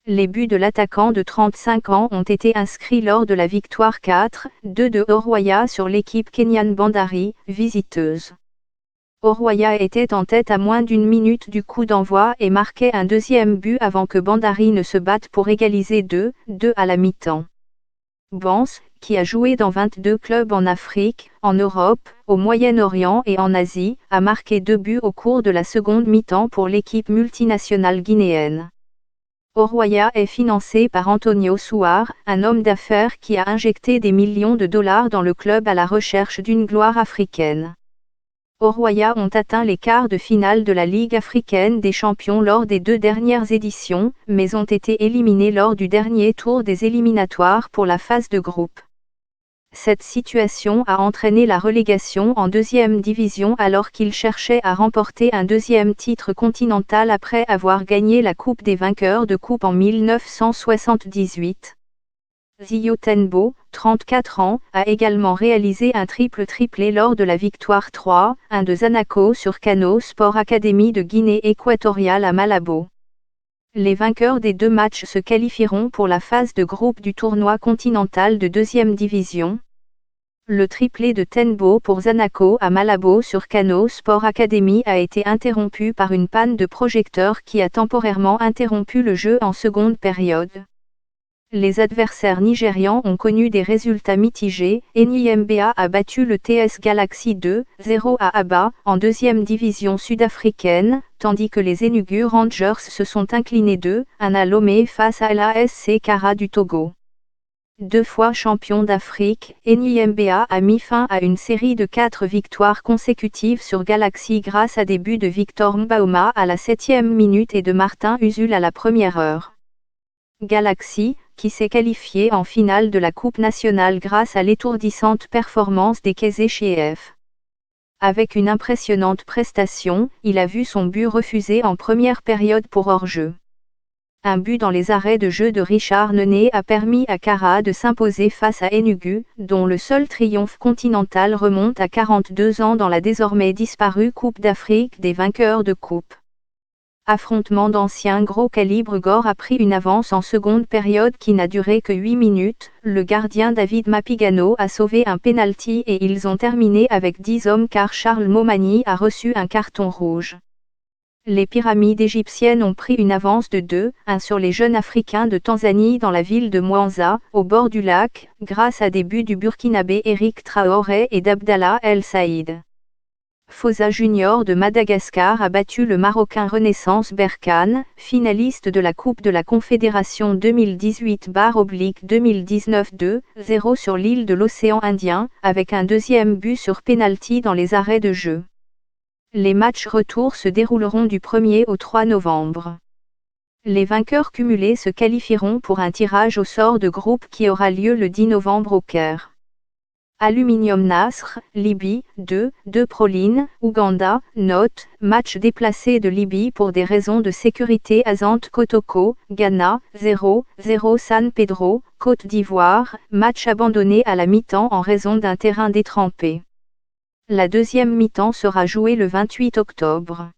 Les buts de l'attaquant de 35 ans ont été inscrits lors de la victoire 4-2 de Oroya sur l'équipe Kenyan Bandari, visiteuse. Oroya était en tête à moins d'une minute du coup d'envoi et marquait un deuxième but avant que Bandari ne se batte pour égaliser 2-2 à la mi-temps. Bans, qui a joué dans 22 clubs en Afrique, en Europe, au Moyen-Orient et en Asie, a marqué 2 buts au cours de la seconde mi-temps pour l'équipe multinationale guinéenne. Oroya est financé par Antonio Souar, un homme d'affaires qui a injecté des millions de dollars dans le club à la recherche d'une gloire africaine. Oroya ont atteint les quarts de finale de la Ligue africaine des champions lors des 2 dernières éditions, mais ont été éliminés lors du dernier tour des éliminatoires pour la phase de groupe. Cette situation a entraîné la relégation en 2e division alors qu'ils cherchaient à remporter un 2e titre continental après avoir gagné la Coupe des vainqueurs de coupe en 1978. Zio Tenbo, 34 ans, a également réalisé un triplé lors de la victoire 3-1 de Zanaco sur Kano Sport Academy de Guinée équatoriale à Malabo. Les vainqueurs des 2 matchs se qualifieront pour la phase de groupe du tournoi continental de 2e division. Le triplé de Tenbo pour Zanaco à Malabo sur Kano Sport Academy a été interrompu par une panne de projecteur qui a temporairement interrompu le jeu en seconde période. Les adversaires nigérians ont connu des résultats mitigés. Enyimba a battu le TS Galaxy 2-0 à Aba, en 2e division sud-africaine, tandis que les Enugu Rangers se sont inclinés 2-1 à Lomé face à l'ASC Kara du Togo. 2 fois champion d'Afrique, Enyimba a mis fin à une série de 4 victoires consécutives sur Galaxy grâce à des buts de Victor Mbaoma à la 7e minute et de Martin Usul à la première heure. Galaxy, qui s'est qualifié en finale de la Coupe nationale grâce à l'étourdissante performance des Keze Chiefs. Avec une impressionnante prestation, il a vu son but refusé en première période pour hors-jeu. Un but dans les arrêts de jeu de Richard Nené a permis à Kara de s'imposer face à Enugu, dont le seul triomphe continental remonte à 42 ans dans la désormais disparue Coupe d'Afrique des vainqueurs de coupe. Affrontement d'anciens gros calibre. Gore a pris une avance en seconde période qui n'a duré que 8 minutes, le gardien David Mapigano a sauvé un pénalty et ils ont terminé avec 10 hommes car Charles Momani a reçu un carton rouge. Les pyramides égyptiennes ont pris une avance de 2-1 sur les jeunes Africains de Tanzanie dans la ville de Mwanza, au bord du lac, grâce à des buts du Burkinabé Eric Traoré et d'Abdallah El Saïd. Fosa Junior de Madagascar a battu le Marocain Renaissance Berkane, finaliste de la Coupe de la Confédération 2018/2019 2-0 sur l'île de l'océan Indien, avec un deuxième but sur pénalty dans les arrêts de jeu. Les matchs retour se dérouleront du 1er au 3 novembre. Les vainqueurs cumulés se qualifieront pour un tirage au sort de groupe qui aura lieu le 10 novembre au Caire. Aluminium Nasr, Libye, 2-2 Proline, Ouganda, note, match déplacé de Libye pour des raisons de sécurité Azante Kotoko, Ghana, 0-0 San Pedro, Côte d'Ivoire, match abandonné à la mi-temps en raison d'un terrain détrempé. La deuxième mi-temps sera jouée le 28 octobre.